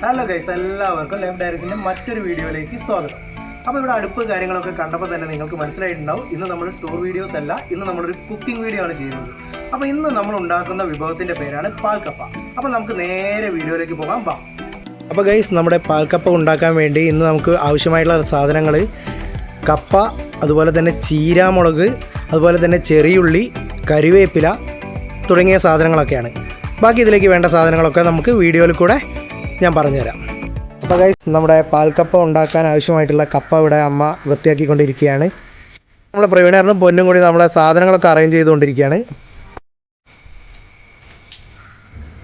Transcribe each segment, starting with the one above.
Hello guys, എല്ലാവർക്കും left ഡയറക്സിൻ്റെ മറ്റൊരു വീഡിയോയിലേക്ക് സ്വാഗതം. അപ്പോൾ ഇവിടെ അടുപ്പ് കാര്യങ്ങളൊക്കെ കണ്ടപ്പോൾ തന്നെ നിങ്ങൾക്ക് മനസ്സിലായിട്ടുണ്ടാവും, ഇന്ന് നമ്മൾ ടൂർ വീഡിയോസ് അല്ല, ഇന്ന് നമ്മളൊരു കുക്കിംഗ് വീഡിയോ ആണ് ചെയ്യുന്നത്. അപ്പോൾ ഇന്ന് നമ്മൾ ഉണ്ടാക്കുന്ന വിഭവത്തിൻ്റെ പേരാണ് പാൽക്കപ്പ. അപ്പോൾ നമുക്ക് നേരെ വീഡിയോയിലേക്ക് പോകാം, വാ. അപ്പോൾ ഗൈസ്, നമ്മുടെ പാൽക്കപ്പ ഉണ്ടാക്കാൻ വേണ്ടി ഇന്ന് നമുക്ക് ആവശ്യമായിട്ടുള്ള സാധനങ്ങൾ കപ്പ, അതുപോലെ തന്നെ ചീരാമുളക്, അതുപോലെ തന്നെ ചെറിയുള്ളി, കറിവേപ്പില തുടങ്ങിയ സാധനങ്ങളൊക്കെയാണ്. ബാക്കി ഇതിലേക്ക് വേണ്ട സാധനങ്ങളൊക്കെ നമുക്ക് വീഡിയോയിൽ കൂടെ ഞാൻ പറഞ്ഞുതരാം. അപ്പോൾ ഗൈസ്, നമ്മുടെ പാൽക്കപ്പ ഉണ്ടാക്കാൻ ആവശ്യമായിട്ടുള്ള കപ്പ ഇവിടെ അമ്മ വൃത്തിയാക്കിക്കൊണ്ടിരിക്കുകയാണ്. നമ്മുടെ പ്രവീണറിനും പൊന്നും കൂടി നമ്മുടെ സാധനങ്ങളൊക്കെ അറേഞ്ച് ചെയ്തുകൊണ്ടിരിക്കുകയാണ്.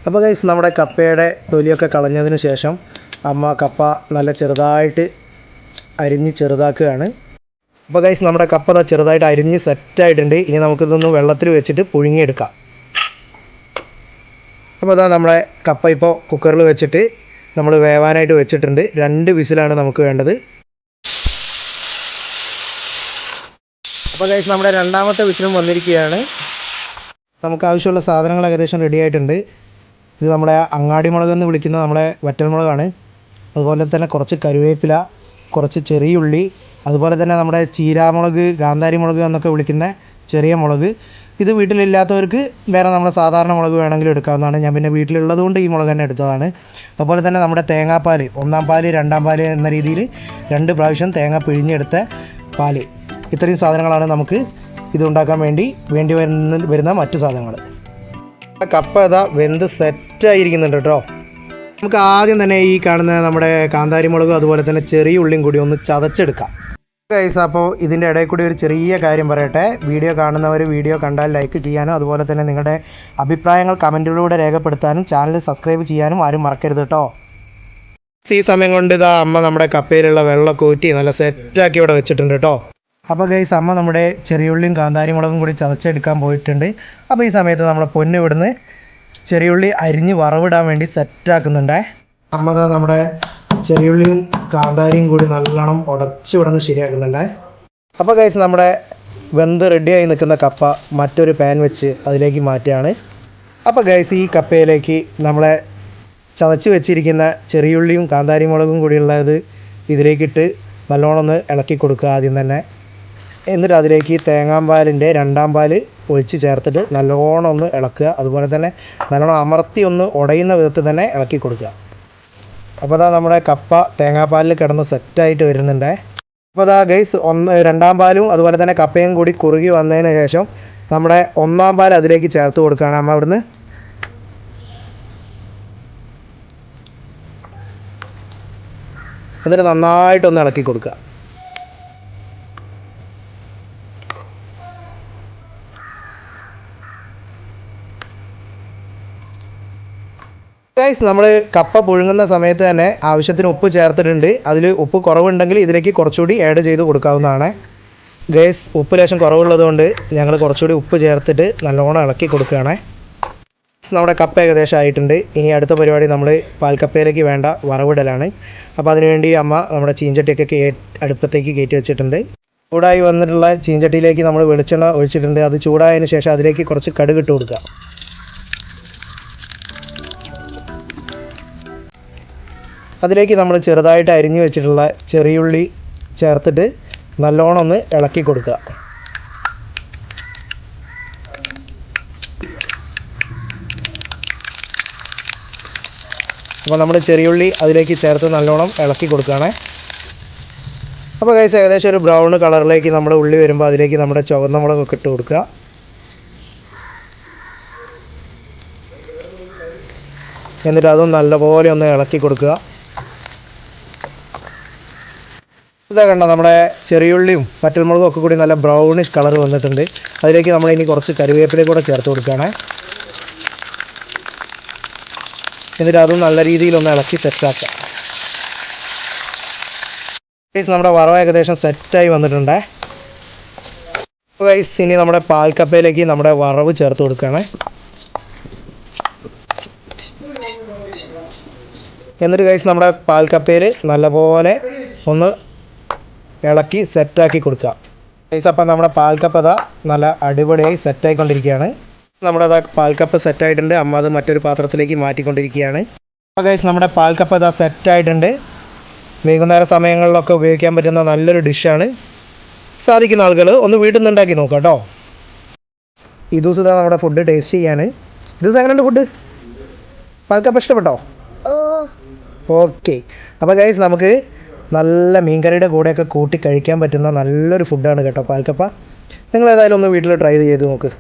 അപ്പോൾ ഗൈസ്, നമ്മുടെ കപ്പയുടെ തൊലിയൊക്കെ കളഞ്ഞതിന് ശേഷം അമ്മ കപ്പ നല്ല ചെറുതായിട്ട് അരിഞ്ഞ് ചെറുതാക്കുകയാണ്. അപ്പോൾ ഗൈസ്, നമ്മുടെ കപ്പ ചെറുതായിട്ട് അരിഞ്ഞ് സെറ്റായിട്ടുണ്ട്. ഇനി നമുക്കിതൊന്ന് വെള്ളത്തിൽ വെച്ചിട്ട് പുഴുങ്ങിയെടുക്കാം. അപ്പോൾ അതാ നമ്മുടെ കപ്പ ഇപ്പോൾ കുക്കറിൽ വെച്ചിട്ട് നമ്മൾ വേവാനായിട്ട് വെച്ചിട്ടുണ്ട്. 2 വിസിലാണ് നമുക്ക് വേണ്ടത്. അപ്പോൾ ഗൈസ്, നമ്മുടെ രണ്ടാമത്തെ വിസിലും വന്നിരിക്കുകയാണ്. നമുക്ക് ആവശ്യമുള്ള സാധനങ്ങൾ ഏകദേശം റെഡി ആയിട്ടുണ്ട്. ഇത് നമ്മുടെ അങ്ങാടി മുളക് എന്ന് വിളിക്കുന്ന നമ്മുടെ വറ്റൽമുളകാണ്. അതുപോലെ തന്നെ കുറച്ച് കറിവേപ്പില, കുറച്ച് ചെറിയുള്ളി, അതുപോലെ തന്നെ നമ്മുടെ ചീരാമുളക്, കാന്താരി മുളക് എന്നൊക്കെ വിളിക്കുന്ന ചെറിയ മുളക്. ഇത് വീട്ടിലില്ലാത്തവർക്ക് വേറെ നമ്മുടെ സാധാരണ മുളക് വേണമെങ്കിലും എടുക്കാവുന്നതാണ്. ഞാൻ പിന്നെ വീട്ടിലുള്ളത് കൊണ്ട് ഈ മുളക് തന്നെ എടുത്തതാണ്. അതുപോലെ തന്നെ നമ്മുടെ തേങ്ങാപ്പാൽ, 1-ാം പാൽ 2-ാം പാൽ എന്ന രീതിയിൽ 2 പ്രാവശ്യം തേങ്ങ പിഴിഞ്ഞെടുത്ത പാൽ. ഇത്രയും സാധനങ്ങളാണ് നമുക്ക് ഇതുണ്ടാക്കാൻ വേണ്ടി വരുന്ന മറ്റു സാധനങ്ങൾ. കപ്പ ഇതാ വെന്ത് സെറ്റായിരിക്കുന്നുണ്ട് കേട്ടോ. നമുക്ക് ആദ്യം തന്നെ ഈ കാണുന്ന നമ്മുടെ കാന്താരി മുളകും അതുപോലെ തന്നെ ചെറിയ ഉള്ളിയും കൂടി ഒന്ന് ചതച്ചെടുക്കാം ഗൈസ്. അപ്പോൾ ഇതിൻ്റെ ഇടയിൽ കൂടി ഒരു ചെറിയ കാര്യം പറയട്ടെ. വീഡിയോ കാണുന്നവർ വീഡിയോ കണ്ടാൽ ലൈക്ക് ചെയ്യാനും അതുപോലെ തന്നെ നിങ്ങളുടെ അഭിപ്രായങ്ങൾ കമൻറ്റിലൂടെ രേഖപ്പെടുത്താനും ചാനൽ സബ്സ്ക്രൈബ് ചെയ്യാനും ആരും മറക്കരുത് കേട്ടോ. ഈ സമയം കൊണ്ട് ഇതാ അമ്മ നമ്മുടെ കപ്പയിലുള്ള വെള്ളമൊക്കെ ഊറ്റി നല്ല സെറ്റാക്കി ഇവിടെ വെച്ചിട്ടുണ്ട് കേട്ടോ. അപ്പോൾ ഗൈസ്, അമ്മ നമ്മുടെ ചെറിയുള്ളിയും കാന്താരി മുളകും കൂടി ചതച്ചെടുക്കാൻ പോയിട്ടുണ്ട്. അപ്പോൾ ഈ സമയത്ത് നമ്മുടെ പൊന്ന് ഇവിടുന്ന് ചെറിയുള്ളി അരിഞ്ഞ് വറവിടാൻ വേണ്ടി സെറ്റാക്കുന്നുണ്ടേ. അമ്മ നമ്മുടെ ചെറിയുള്ളിയും കാന്താരിയും കൂടി നല്ലോണം ഉടച്ച് വിടുന്ന് ശരിയാക്കുന്നുണ്ടേ. അപ്പോൾ ഗൈസ്, നമ്മുടെ വെന്ത് റെഡിയായി നിൽക്കുന്ന കപ്പ മറ്റൊരു പാൻ വെച്ച് അതിലേക്ക് മാറ്റുകയാണ്. അപ്പോൾ ഗൈസ്, ഈ കപ്പയിലേക്ക് നമ്മളെ ചതച്ച് വെച്ചിരിക്കുന്ന ചെറിയുള്ളിയും കാന്താരി മുളകും കൂടിയുള്ളത് ഇതിലേക്കിട്ട് നല്ലോണം ഒന്ന് ഇളക്കി കൊടുക്കുക ആദ്യം തന്നെ. എന്നിട്ട് അതിലേക്ക് തേങ്ങാപ്പാലിൻ്റെ 2-ാം പാൽ ഒഴിച്ച് ചേർത്തിട്ട് നല്ലോണം ഒന്ന് ഇളക്കുക. അതുപോലെ തന്നെ നല്ലോണം അമർത്തി ഒന്ന് ഉടയുന്ന വിധത്തിൽ തന്നെ ഇളക്കി കൊടുക്കുക. അപ്പോൾ അതാ നമ്മുടെ കപ്പ തേങ്ങാപ്പാലിൽ കിടന്ന് സെറ്റായിട്ട് വരുന്നുണ്ട്. അപ്പോൾ അതാ ഗൈസ്, 2-ാം പാലും അതുപോലെ തന്നെ കപ്പയും കൂടി കുറുകി വന്നതിന് ശേഷം നമ്മുടെ 1-ാം പാൽ അതിലേക്ക് ചേർത്ത് കൊടുക്കുകയാണ് അമ്മ ഇവിടുന്ന്. എന്നിട്ട് നന്നായിട്ടൊന്ന് ഇളക്കി കൊടുക്കുക. ഗൈസ്, നമ്മൾ കപ്പ പുഴുങ്ങുന്ന സമയത്ത് തന്നെ ആവശ്യത്തിന് ഉപ്പ് ചേർത്തിട്ടുണ്ട്. അതിൽ ഉപ്പ് കുറവുണ്ടെങ്കിൽ ഇതിലേക്ക് കുറച്ചുകൂടി ആഡ് ചെയ്ത് കൊടുക്കാവുന്നതാണ്. ഗൈസ്, ഉപ്പ് ലേശം കുറവുള്ളത് കൊണ്ട് ഞങ്ങൾ കുറച്ചുകൂടി ഉപ്പ് ചേർത്തിട്ട് നല്ലോണം ഇളക്കി കൊടുക്കുകയാണ്. നമ്മുടെ കപ്പ ഏകദേശം ആയിട്ടുണ്ട്. ഇനി അടുത്ത പരിപാടി നമ്മൾ പാൽക്കപ്പയിലേക്ക് വേണ്ട വറവിടലാണ്. അപ്പോൾ അതിനുവേണ്ടി അമ്മ നമ്മുടെ ചീഞ്ചട്ടിയൊക്കെ അടുപ്പത്തേക്ക് കയറ്റി വെച്ചിട്ടുണ്ട്. ചൂടായി വന്നിട്ടുള്ള ചീഞ്ചട്ടിയിലേക്ക് നമ്മൾ വെളിച്ചെണ്ണ ഒഴിച്ചിട്ടുണ്ട്. അത് ചൂടായതിന് ശേഷം അതിലേക്ക് കുറച്ച് കടുക് ഇട്ട് കൊടുക്കുക. അതിലേക്ക് നമ്മൾ ചെറുതായിട്ട് അരിഞ്ഞു വെച്ചിട്ടുള്ള ചെറിയുള്ളി ചേർത്തിട്ട് നല്ലോണം ഒന്ന് ഇളക്കി കൊടുക്കുക. അപ്പോൾ നമ്മൾ ചെറിയുള്ളി അതിലേക്ക് ചേർത്ത് നല്ലോണം ഇളക്കി കൊടുക്കുകയാണ്. അപ്പോൾ ഗൈസ്, ഏകദേശം ഒരു ബ്രൗൺ കളറിലേക്ക് നമ്മുടെ ഉള്ളി വരുമ്പോൾ അതിലേക്ക് നമ്മുടെ ചുവന്ന മുളകൊക്കെ ഇട്ട് കൊടുക്കുക. എന്നിട്ട് അതും നല്ലപോലെ ഒന്ന് ഇളക്കി കൊടുക്കുക. ഇതാ കണ്ട, നമ്മുടെ ചെറിയുള്ളിയും വറ്റൽമുളകും ഒക്കെ കൂടി നല്ല ബ്രൗണിഷ് കളർ വന്നിട്ടുണ്ട്. അതിലേക്ക് നമ്മൾ ഇനി കുറച്ച് കറിവേപ്പിലയും കൂടെ ചേർത്ത് കൊടുക്കുകയാണ്. എന്നിട്ട് അതും നല്ല രീതിയിലൊന്ന് ഇളക്കി സെറ്റാക്കുക. നമ്മുടെ വറവ് ഏകദേശം സെറ്റായി വന്നിട്ടുണ്ട്. ഗൈസ്, ഇനി നമ്മുടെ പാൽക്കപ്പയിലേക്ക് നമ്മുടെ വറവ് ചേർത്ത് കൊടുക്കുകയാണ്. എന്നിട്ട് ഗൈസ്, നമ്മുടെ പാൽക്കപ്പയിൽ നല്ലപോലെ ഒന്ന് ഇളക്കി സെറ്റാക്കി കൊടുക്കുക. ഗൈസ്, അപ്പം നമ്മുടെ പാൽക്കപ്പ നല്ല അടിപൊളിയായി സെറ്റായിക്കൊണ്ടിരിക്കുകയാണ്. നമ്മുടെ പാൽക്കപ്പ് സെറ്റായിട്ടുണ്ട്. അമ്മ അത് മറ്റൊരു പാത്രത്തിലേക്ക് മാറ്റിക്കൊണ്ടിരിക്കുകയാണ്. അപ്പോൾ ഗൈസ് നമ്മുടെ പാൽക്കപ്പ ഇതാ സെറ്റായിട്ടുണ്ട്. വൈകുന്നേര സമയങ്ങളിലൊക്കെ ഉപയോഗിക്കാൻ പറ്റുന്ന നല്ലൊരു ഡിഷാണ്. സാധിക്കുന്ന ആളുകൾ ഒന്ന് വീട്ടിൽ നിന്ന് ഉണ്ടാക്കി നോക്കാം കേട്ടോ. ഈ ദിവസം ഇതാ നമ്മുടെ ഫുഡ് ടേസ്റ്റ് ചെയ്യാണ്. ഇത് ദിവസം എങ്ങനെയുണ്ട് ഫുഡ്? പാൽക്കപ്പ ഇഷ്ടപ്പെട്ടോ? ഓക്കെ. അപ്പോൾ ഗൈസ് നമുക്ക് നല്ല മീൻകറിയുടെ കൂടെയൊക്കെ കൂട്ടി കഴിക്കാൻ പറ്റുന്ന നല്ലൊരു ഫുഡാണ് കേട്ടോ പാൽക്കപ്പ. നിങ്ങൾ ഏതായാലും ഒന്ന് വീട്ടിൽ ട്രൈ ചെയ്ത് നോക്ക്.